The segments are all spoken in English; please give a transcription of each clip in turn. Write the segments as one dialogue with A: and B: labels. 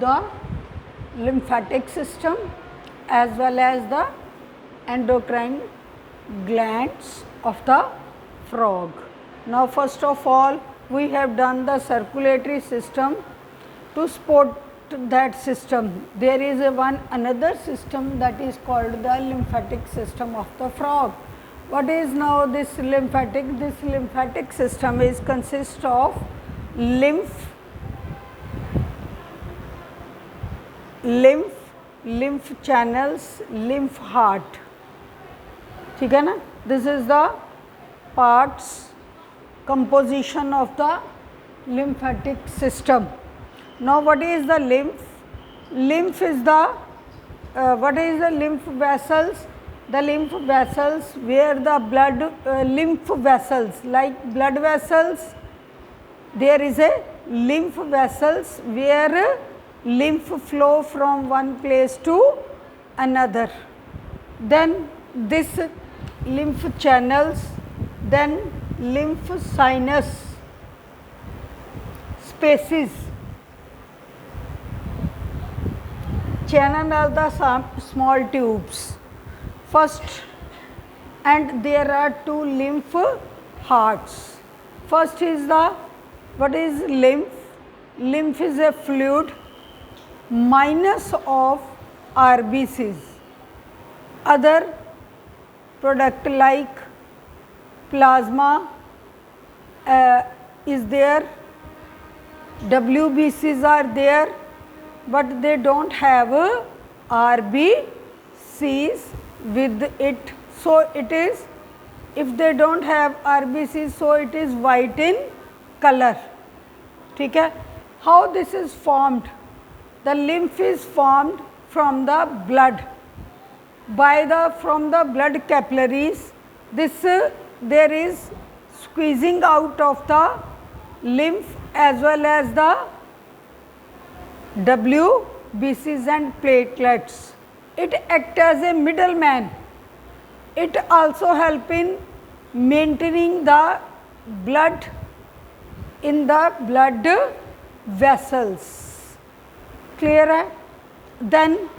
A: the lymphatic system as well as the endocrine glands of the frog. Now first of all we have done the circulatory system. To support that system there is another system that is called the lymphatic system of the frog. What is now this lymphatic? This lymphatic system is consists of lymph channels, lymph heart. ठीक है ना? This is the parts composition of the lymphatic system. Now what is the lymph? Lymph is the what is the lymph vessels? The lymph vessels where the blood lymph vessels like blood vessels, there is a lymph vessels where lymph flow from one place to another. Then this lymph channels, then lymph sinus spaces, channel are the small tubes first, and there are two lymph hearts. First is the what is lymph? Lymph is a fluid minus of RBCs. Other product like plasma is there, WBCs are there, but they don't have RBCs with it. So it is, if they don't have RBCs, so it is white in color. ठीक है? How this is formed? The lymph is formed from the blood. From the blood capillaries, there is squeezing out of the lymph as well as the WBCs and platelets. It acts as a middleman. It also helps in maintaining the blood in the blood vessels. Clear hai? Then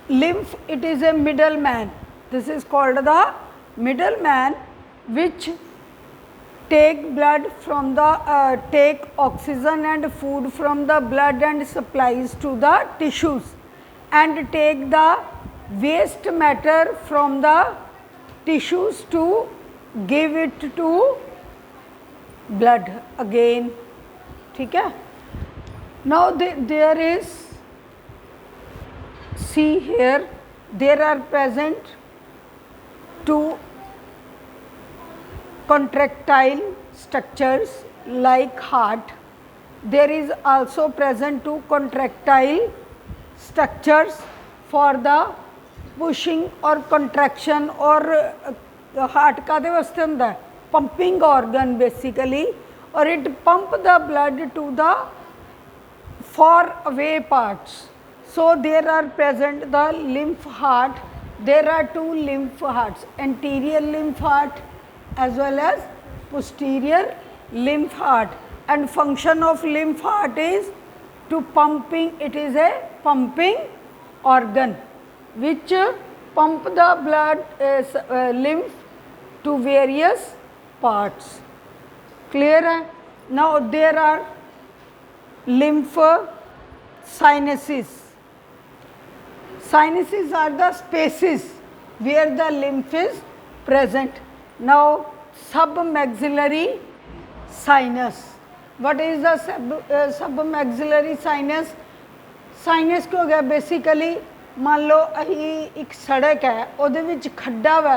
A: lymph, it is a middleman. This is called the middleman, which take blood from the take oxygen and food from the blood and supplies to the tissues, and take the waste matter from the tissues to give it to blood again. ठीक है? Now there is, see here, there are present two contractile structures like heart. There is also present two contractile structures for the pushing or contraction, or heart का दे वास्ते होंदा है pumping organ basically, or it pump the blood to the far away parts. So there are present the lymph heart. There are two lymph hearts, anterior lymph heart as well as posterior lymph heart, and function of lymph heart is to pumping. It is a pumping organ which pump the blood lymph to various parts. Clear hai? Now there are lymph sinuses. Sinuses are the spaces where the lymph is present. Now submaxillary sinus. What is the submaxillary sinus? Sinus क्या हो गया? Basically मान लो अही एक सड़क है, ਉਹਦੇ ਵਿੱਚ खड्डा वा,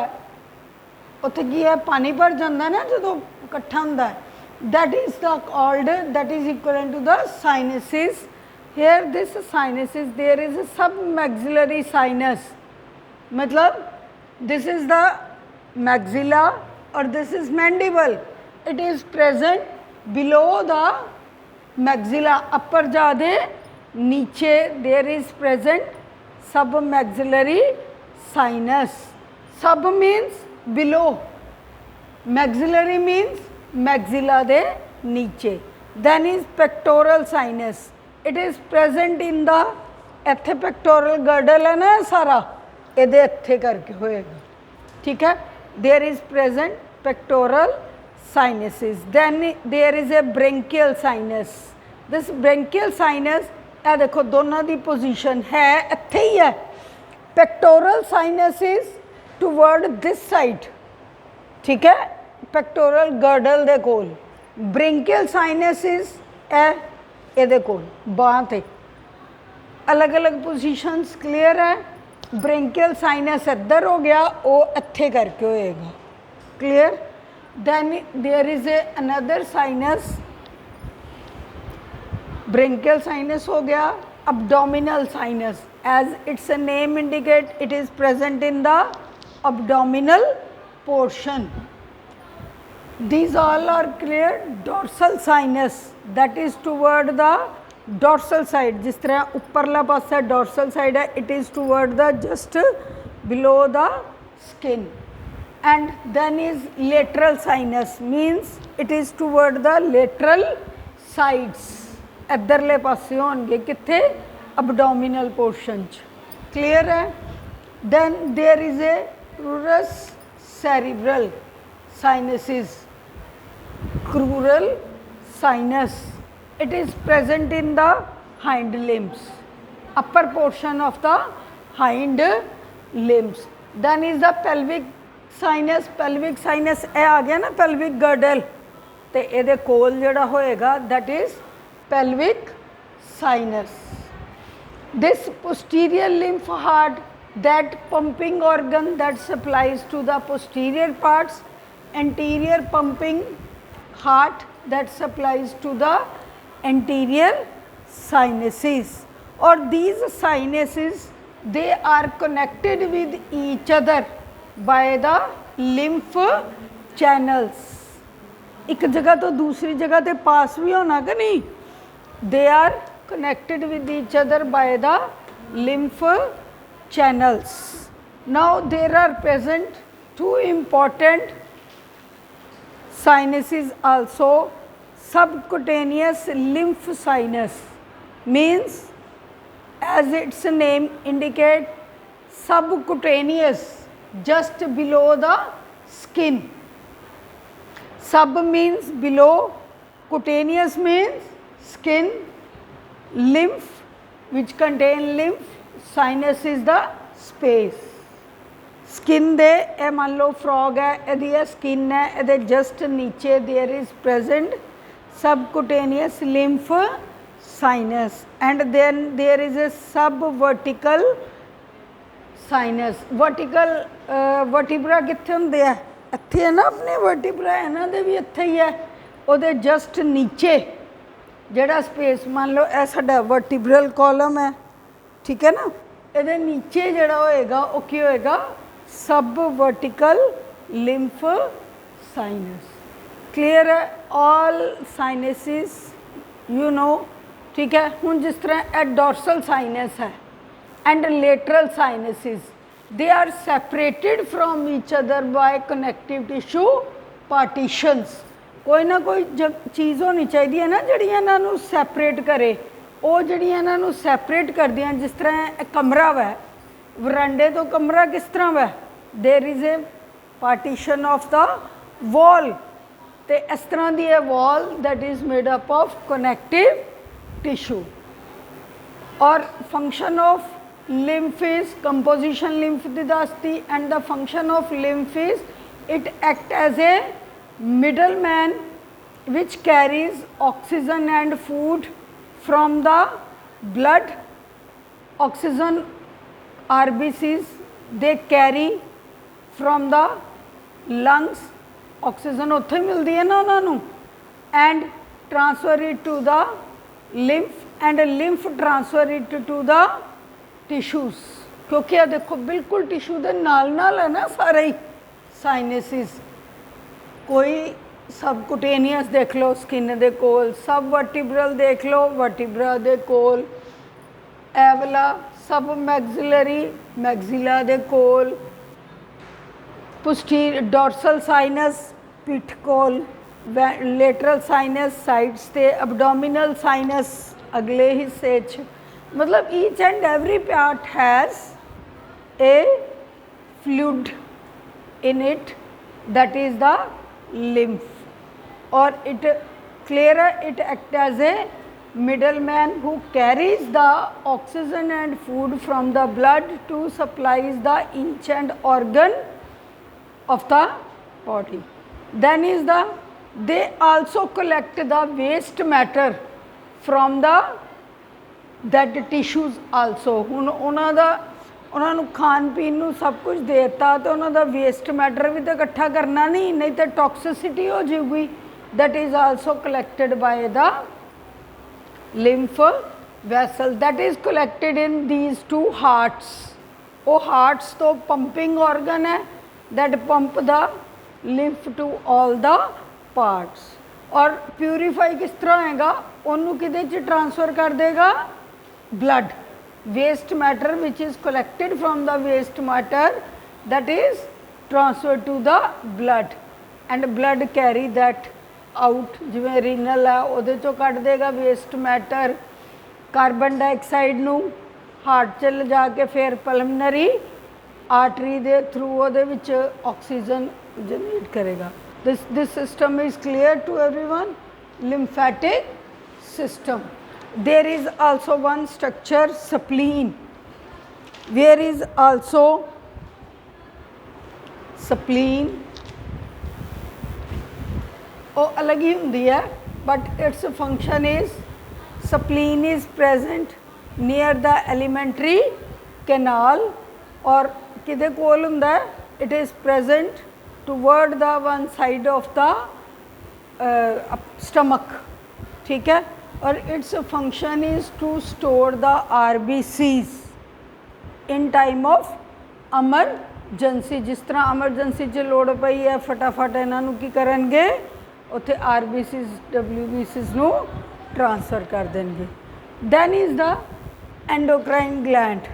A: ਉੱਥੇ ਕੀ है, पानी भर जाता ना जो इकट्ठा होता है, that is the called, that is equivalent to the sinuses. Here this sinuses, there is a submaxillary sinus, मतलब this is the maxilla or this is mandible. It is present below the maxilla, upper jade, niche there is present submaxillary sinus. Sub means below, maxillary means maxilla de niche. Then is pectoral sinus. It is present in the इत्थे pectoral girdle है ना सारा ये इत्थे करके होएगा ठीक है there is present pectoral sinuses then there is a branchial sinus this branchial sinus ए देखो दोनों की पोजीशन है इत्थे ही है pectoral sinus is toward this side ठीक है पेक्टोरल गर्डल दे कोल ब्रेंकियल साइनस इज ए कोल बांह ते अलग अलग पोजीशंस क्लियर है ब्रेंकियल साइनस इधर हो गया वो इत्थे करके होएगा clear then there is a another sinus branchial sinus हो गया abdominal sinus as its name indicate it is present in the abdominal portion these all are clear dorsal sinus that is toward the dorsal side जिस तरह ऊपरला पासा dorsal side है it is toward the just below the skin and then is lateral sinus means it is toward the lateral sides इधरले पासे होंगे कित्थे abdominal portion clear है then there is a crurus cerebral sinuses crural sinus it is present in the hind limbs upper portion of the hind limbs then is the pelvic sinus ਇਹ आ गया ना pelvic girdle ਤੇ ਇਹਦੇ ਕੋਲ ਜਿਹੜਾ ਹੋਏਗਾ that is pelvic sinus this posterior lymph heart that pumping organ that supplies to the posterior parts anterior pumping heart that supplies to the anterior sinuses or these sinuses they are connected with each other by the lymph channels एक जगह तो दूसरी जगह ते पास भी होना कि नहीं they are connected with each other by the lymph channels now there are present two important sinuses also subcutaneous lymph sinus means as its name indicate subcutaneous just below the skin sub means below cutaneous means skin lymph which contain lymph sinus is the space skin de ਇਹ मान लो frog है ਇਹਦੀ ਇਹ skin है ਇਹਦੇ just नीचे there is present subcutaneous lymph sinus and then there is a subvertical sinus vertical vertebra ਕਿੱਥੇ ਹੁੰਦੇ ਆ ਇੱਥੇ ਹੈ ਨਾ ਆਪਣੇ vertebra ਇਹਨਾਂ ਦੇ ਵੀ ਇੱਥੇ ਹੀ ਹੈ ਉਹਦੇ just नीचे ਜਿਹੜਾ ਸਪੇਸ ਮੰਨ ਲਓ ਇਹ ਸਾਡਾ ਵਰਟੀਬਰਲ ਕਾਲਮ ਹੈ ਠੀਕ ਹੈ ਨਾ ਇਹਦੇ ਨੀਚੇ ਜਿਹੜਾ ਹੋਏਗਾ ਉਹ ਕੀ ਹੋਏਗਾ ਸਬ ਵਰਟੀਕਲ ਲਿੰਫ ਸਾਈਨਸ ਕਲੀਅਰ ਹੈ ਆਲ ਸਾਈਨਸਿਸ ਯੂ ਨੋ ਠੀਕ ਹੈ ਹੁਣ ਜਿਸ ਤਰ੍ਹਾਂ ਇਹ ਡੋਰਸਲ ਸਾਈਨਸ ਹੈ and ਲੇਟਰਲ ਸਾਈਨਸਿਸ they are separated from each other by connective tissue partitions कोई ना कोई चीज़ होनी चाहिए ना जी इन्हों सैपरेट करे वो जी इन्हों सैपरेट कर दियाँ जिस तरह कमरा वै वरांडे तो कमरा किस तरह वै there is a partition of the wall तो इस तरह की है wall that is made up of connective tissue और function of lymph is composition lymph दी दसती and the function of lymph is it act as a middleman which carries oxygen and food from the blood oxygen RBCs they carry from the lungs oxygen उत्थे मिलती है ना उन्होंने and transfer it to the lymph and lymph transfer it to the tissues क्योंकि आ देखो बिल्कुल tissue के नाल है ना सारे ही साइनसिस कोई सबकुटेनियस देख लो स्किन दे कोल सब वर्टिब्रल देख लो वर्टिब्रा दे कोल ए वाला सब मैग्जिलरी मैग्जिला दे कोल पुस्टीर डॉर्सल साइनस पिठ कोल लेटरल साइनस साइड्स ते एब्डोमिनल साइनस अगले हिस्से मतलब each and every part has a fluid in it, that is the lymph, or it clearer it act as a middleman who carries the oxygen and food from the blood to supplies the each and organ of the body. Then is the they also collect the waste matter from the dead tissues also. ਹੁਣ ਉਹਨਾਂ ਦਾ ਉਹਨਾਂ ਨੂੰ ਖਾਣ ਪੀਣ ਨੂੰ ਸਭ ਕੁਝ ਦੇਤਾ ਤਾਂ ਉਹਨਾਂ ਦਾ ਵੇਸਟ ਮੈਟਰ ਵੀ ਤਾਂ ਇਕੱਠਾ ਕਰਨਾ ਨਹੀਂ ਤਾਂ ਟੌਕਸਿਸਿਟੀ ਹੋ ਜਾਊਗੀ। that is also collected by the lymph vessel, that is collected in these two hearts. ਉਹ hearts ਤੋਂ pumping organ ਹੈ that pump the lymph to all the parts. और purify किस तरह होएगा, ਉਹਨੂੰ ਕਿਹਦੇ ਚ ट्रांसफर कर देगा, blood, waste matter which is collected from the waste matter, that is transferred to the blood and blood carry that out. जिवें रीनल है ਉਹਦੇ ਚੋਂ ਕੱਢ देगा waste matter, कार्बन डाइऑक्साइड ਨੂੰ हार्ट च ले जाके फिर पल्मनरी आर्टरी ਦੇ थ्रू ਉਹਦੇ ਵਿੱਚ ऑक्सीजन जनरेट करेगा. this system is clear to everyone. Lymphatic system. There is also one structure, spleen, where is also spleen. वो अलग ही होंदी है, but its function is spleen is present near the alimentary canal और किधे कोल होंदा है, it is present toward the one side of the stomach. ठीक है, और its function is to store the RBCs in time of emergency. जिस तरह emergency च लोड़ पई है फटाफट इन्हां नूं की करनगे, उत्थे RBCs WBCs नूं ट्रांसफर कर देंगे. Then is the endocrine gland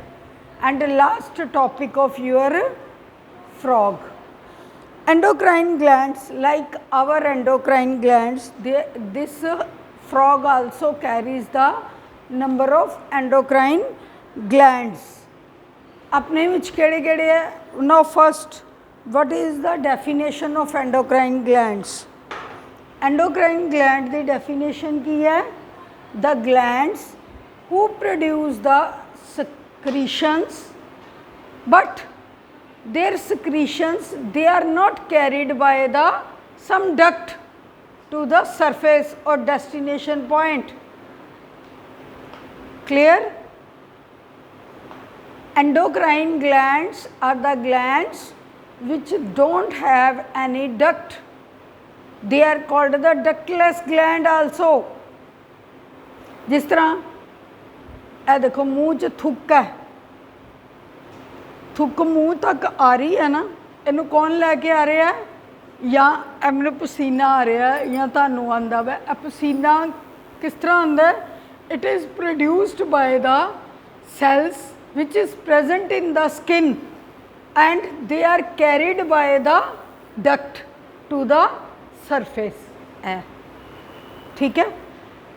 A: and last topic of your frog. Endocrine glands, like our endocrine glands, this frog also carries the number of endocrine glands. अपने विच केड़े केड़े है? Now first, what is the definition of endocrine glands? Endocrine gland the definition की है, the glands who produce the secretions, but their secretions they are not carried by the some duct to the surface or destination point. Clear? Endocrine glands are the glands which don't have any duct. They are called the ductless gland also. जिस तरह ए देखो मूँह च थुक है, थुक मूँह तक आ रही है ना, इनू कौन लैके आ रहा है, या मैनू पसीना आ रहा है या तुहानू आंदा वा. पसीना किस तरह आंदा है? It is produced by the cells which is present in the skin and they are carried by the duct to the surface. ठीक है,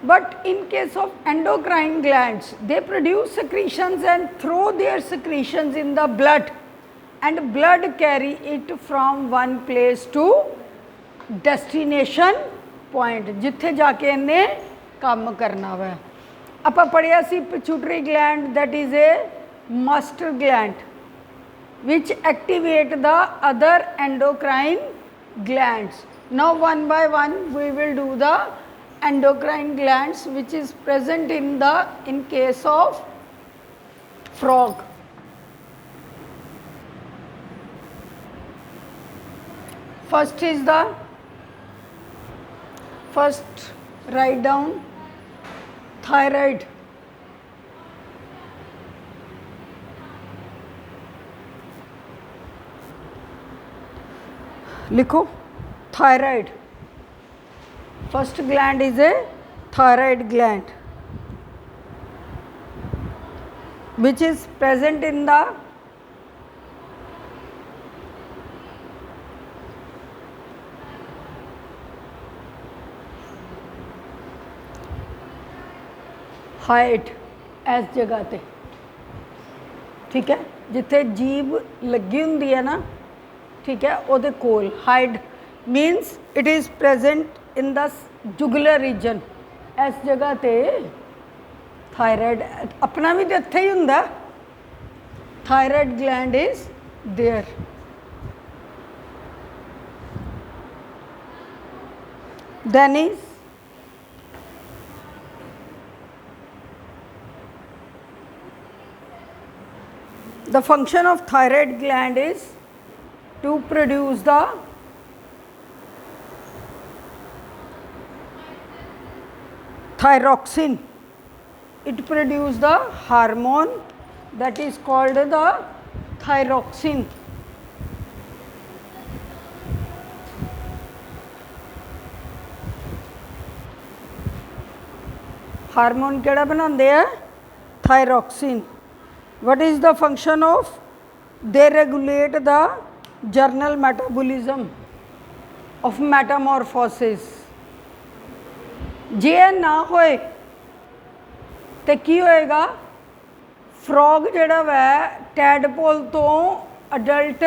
A: but in case of endocrine glands they produce secretions and throw their secretions in the blood and blood carry it from one place to destination point, जिथे जाके इन्हें काम करना वा. आपां पढ़िया सी pituitary gland, that is a master gland which activate the other endocrine glands. Now one by one we will do the endocrine glands which is present in case of frog. First is the write down thyroid. लिखो thyroid. First gland is a thyroid gland which is present in the height इस जगह ते, ठीक है, जिथे जीभ लगी हुंदी है ना, ठीक है, वो कोल हाइड means it is present in the jugular region, इस जगह ते थायराइड अपना भी तो इत्थे ही हुंदा, thyroid gland is there. Then is the function of thyroid gland is to produce the thyroxine. It produces the hormone that is called the thyroxine. Hormone केड़ा बनाते हैं? Thyroxine. What is the function of? They regulate the general metabolism of metamorphosis. जे ना होए तो की होएगा? Frog जिहड़ा वै tadpole तो अडल्ट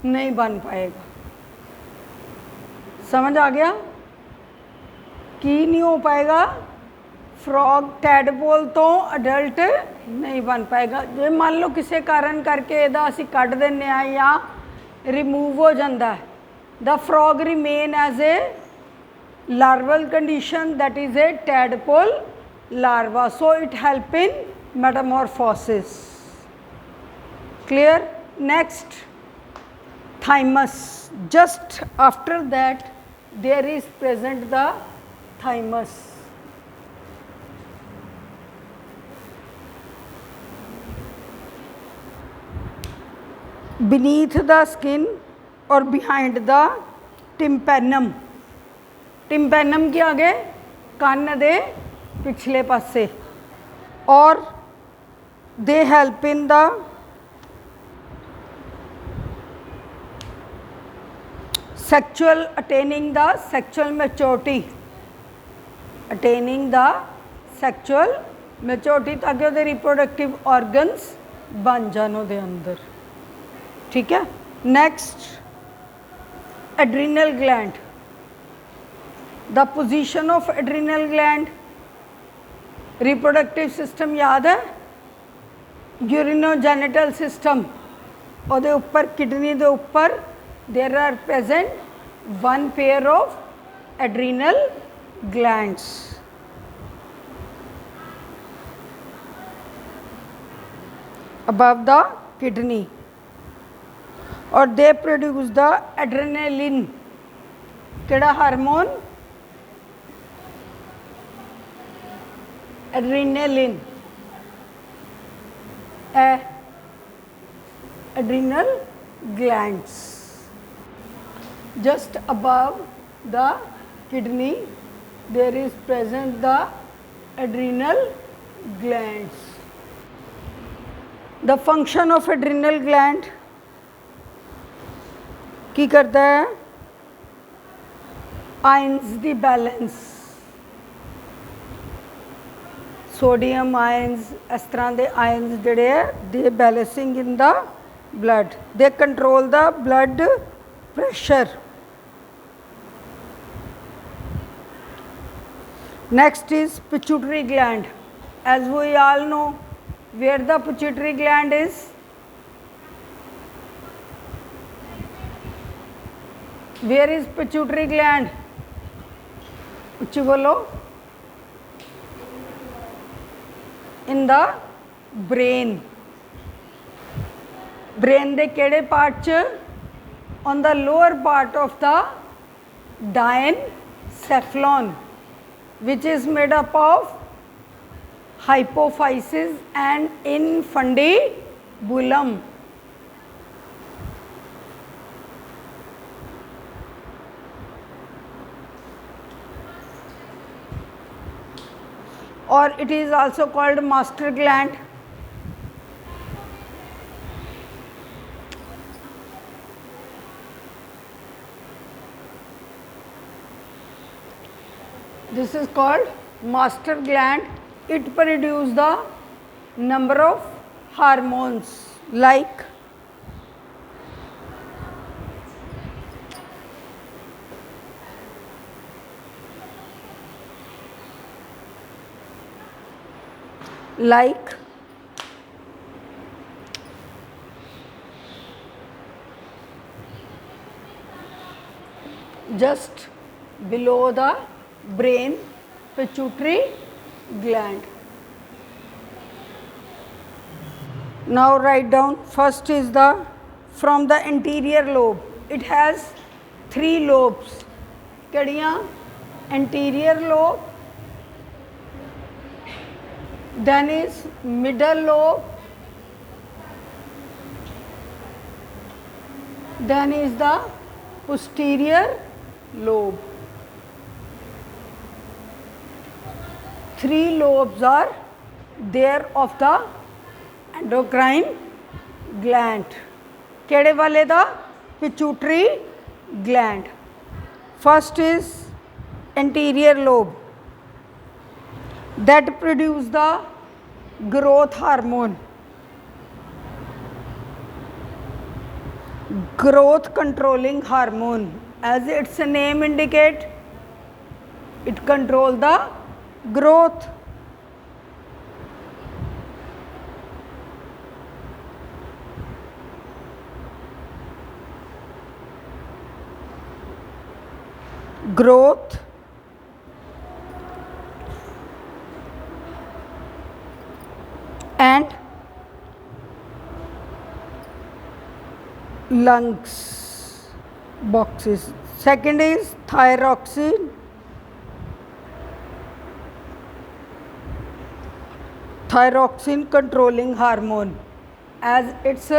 A: नहीं बन पाएगा। समझ आ गया? की नहीं हो पाएगा? फ्रॉग टैडपोल तो अडल्ट नहीं बन पाएगा। जे मान लो किसी कारण करके इहदा असीं कढ दिंदे आ या रिमूव हो जाता है, the frog remain as a larval condition, that is a tadpole larva, so it help in metamorphosis. Clear? Next, thymus. Just after that there is present the thymus. Beneath the skin or behind the tympanum. Tympanum के आगे कान दे पिछले पासे, और they help in the sexual attaining the sexual maturity, attaining the sexual maturity, ताकि वो reproductive organs बन जान उहदे अंदर। ठीक है। Next, adrenal gland. The position of adrenal gland, reproductive system याद है? Urinogenital system, ਉਹਦੇ ਉੱਪਰ किडनी ਦੇ ਉੱਪਰ there are present one pair of adrenal glands. Above the kidney, और they produce the adrenaline, ਕਿਹੜਾ hormone? Adrenaline, adrenal glands. Just above the kidney there is present the adrenal glands. The function of adrenal gland की करता है? Ions दी balance, sodium ions, इस तरह के ions जिहड़े है they balancing in the blood, they control the blood pressure. Next is pituitary gland. As we all know where the pituitary gland is, where is pituitary gland? उच्ची बोलो। in the brain. Brain दे केड़े part च? on the lower part of the diencephalon, which is made up of hypophysis and infundibulum. or it is also called master gland. This is called master gland. it produces the number of hormones like just below the brain, pituitary gland. Now write down, first is the from the anterior lobe. It has 3 lobes. Kadiyan? Anterior lobe, then is middle lobe, then is the posterior lobe. 3 lobes are there of the endocrine gland. केड़े वाले दा? Pituitary gland. First is anterior lobe that produce the growth hormone, growth controlling hormone. As its name indicate, it control the growth. Growth and lungs boxes. Second is thyroxine. Thyroxine controlling hormone. As its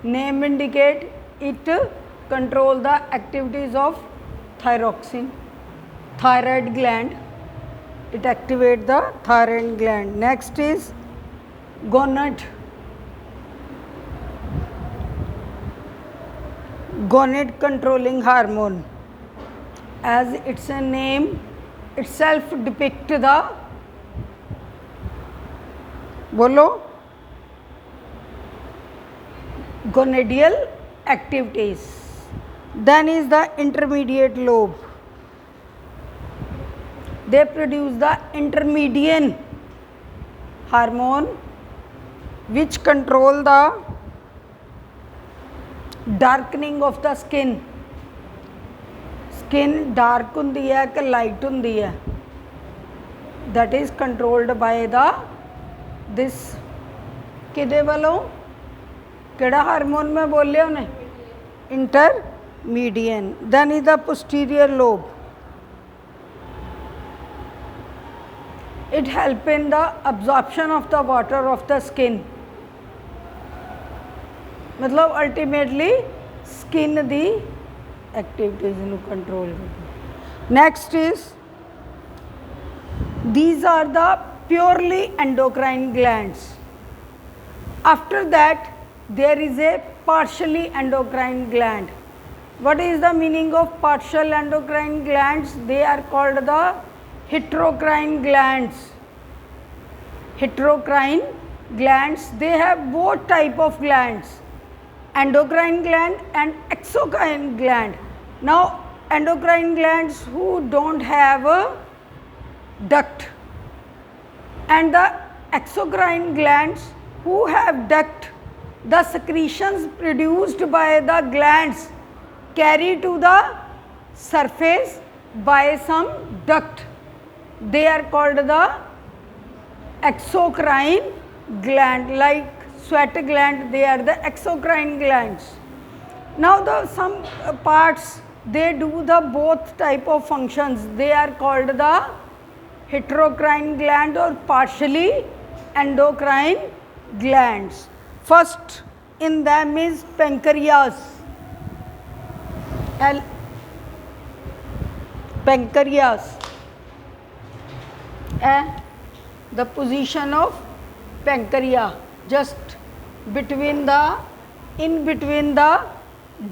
A: name indicate, it control the activities of thyroxine, thyroid gland. It activate the thyroid gland. Next is gonad. Gonad controlling hormone. As its name itself depict the bolo gonadial activities. Then is the intermediate lobe. They produce the intermedian hormone which control the darkening of the skin. Skin dark hundi hai ke light hundi hai, that is controlled by the this kide wallow keda hormone mein bolle une intermedian. Then is the posterior lobe. It help in the absorption of the water of the skin. मतलब ultimately skin the activities nu control. Next is, these are the purely endocrine glands. After that there is a partially endocrine gland. What is the meaning of partial endocrine glands? They are called the heterocrine glands. Heterocrine glands, they have both type of glands, endocrine gland and exocrine gland. Now endocrine glands who don't have a duct, and the exocrine glands who have duct, the secretions produced by the glands carry to the surface by some duct. They are called the exocrine gland, like sweat gland, they are the exocrine glands. Now the some parts they do the both type of functions, they are called the heterocrine gland or partially endocrine glands. First in them is pancreas. Pancreas, the position of pancreas just between the in between the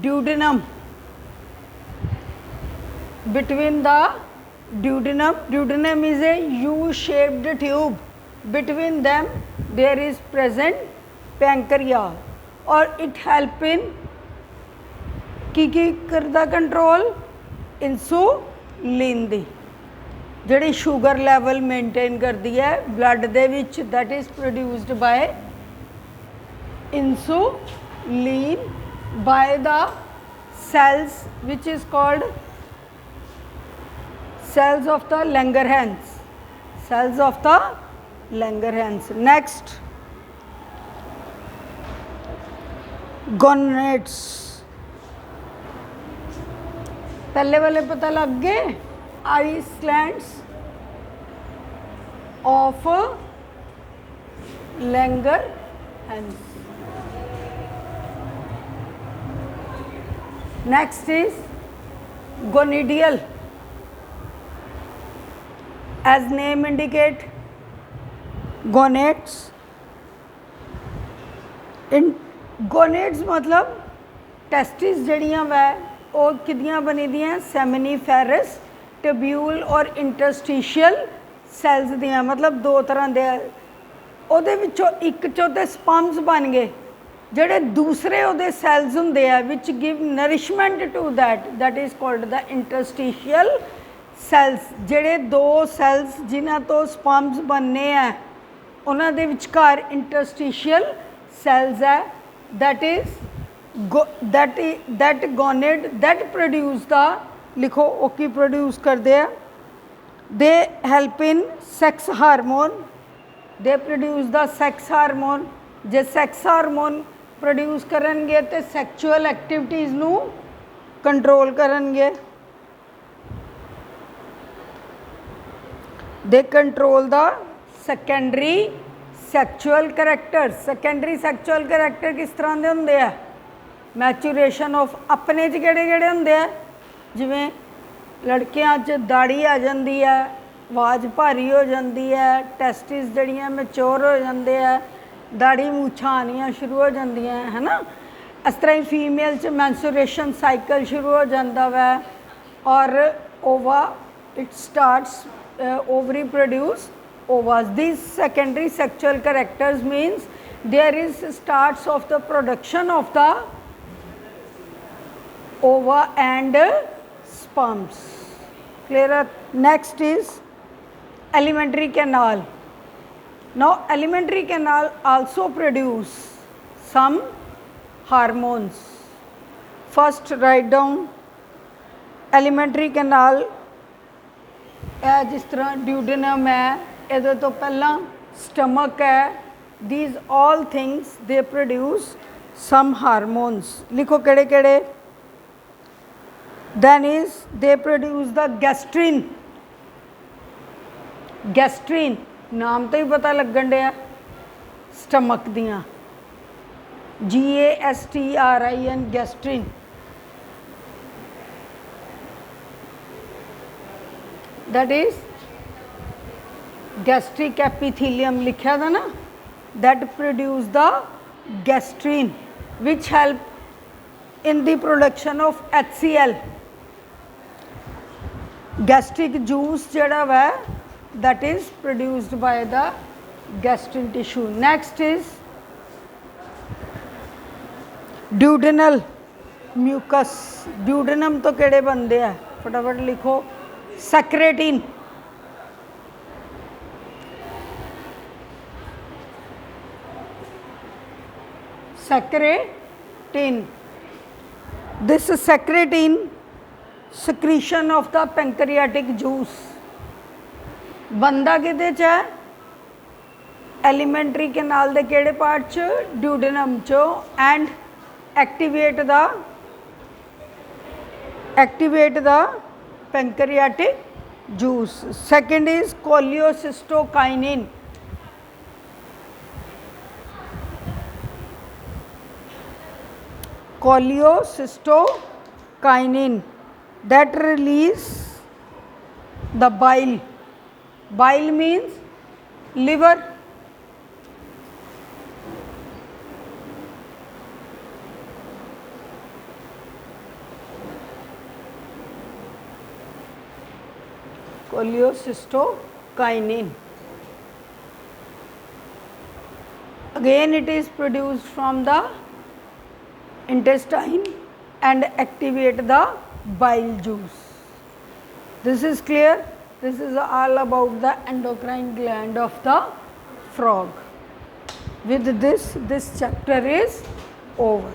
A: duodenum, between the duodenum. Duodenum is a U-shaped tube between them there is present pancreas, or it help in की करदा control insulin दी जिहड़ी sugar level maintain करती है blood they which, that is produced by insulin by the cells which is called cells of the Langerhans, cells of the Langerhans. Next, gonads. पहले वाले पता लग गए, islands of Langerhans. Next is gonadial. As name indicate, gonads. In gonads मतलब testis जड़ियाँ वै वो किदियाँ बनी दियाँ seminiferous tubule और इंटरस्टिशियल सैल्स दियाँ, मतलब दो तरह दे ਉਹਦੇ ਵਿੱਚੋਂ ਇੱਕ ਚੋਂ ਤੇ ਸਪੰਪਸ बन गए ਜਿਹੜੇ दूसरे ਉਹਦੇ ਸੈਲਸ ਹੁੰਦੇ ਆ which give nourishment to that is called the interstitial cells. ਜਿਹੜੇ ਦੋ ਸੈਲਸ ਜਿਨ੍ਹਾਂ ਤੋਂ ਸਪੰਪਸ ਬਣਨੇ ਆ ਉਹਨਾਂ ਦੇ ਵਿਚਕਾਰ interstitial cells ਹੈ, that is that gonad that produce the लिखो ਉਹ ਕੀ produce ਕਰਦੇ ਆ, they help in sex hormone, they produce the sex hormone. जे sex hormone प्रोड्यूस करनगे तो सैक्चुअल एक्टिविटीज़ नू कंट्रोल करनगे. They control the secondary sexual character. Secondary sexual character किस तरह के होंगे है, मैचूरेशन ऑफ अपने किहड़े किहड़े होंगे है, जिवें लड़कियां च दाढ़ी आ जाती है, आवाज़ भारी हो जाती है, टेस्टिस जड़ियाँ मैच्योर हो जाते हैं, दाढ़ी मूछां आनियाँ शुरू हो जांदियां है ना. इस तरह ही फीमेल च मैंसुरेशन साइकिल शुरू हो जाता वै और ova it starts ovary produce ovas. This secondary sexual characters means there is starts of the production of the ova and sperms. Clear? Next is alimentary canal. Now alimentary canal also produce some hormones. First write down alimentary canal है जिस तरह duodenum है, इहदे तो पहला stomach है. These all things they produce some hormones. लिखो केड़े केड़े. Then is they produce the gastrin. Gastrin नाम तो ही पता लगन दिया, स्टमक दियाँ, GASTRIN gastrin. That is gastric epithelium लिखा था ना, that produce the gastrin which help in the production of HCl. Gastric juice जड़ा वह that is produced by the gastrin tissue. Next is duodenal mucus. duodenum तो केड़े बनते हैं, फटाफट लिखो. secretin, secretin. This secretin secretion of the pancreatic juice बनदा किहदे च है, एलिमेंट्री कैनाल दे केड़े पार्ट च, duodenum चो, and activate the pancreatic juice. Second is cholecystokinin. Cholecystokinin that release the bile. Bile means liver. Cholecystokinin. Again it is produced from the intestine and activate the bile juice. This is clear. This is all about the endocrine gland of the frog. With this chapter is over.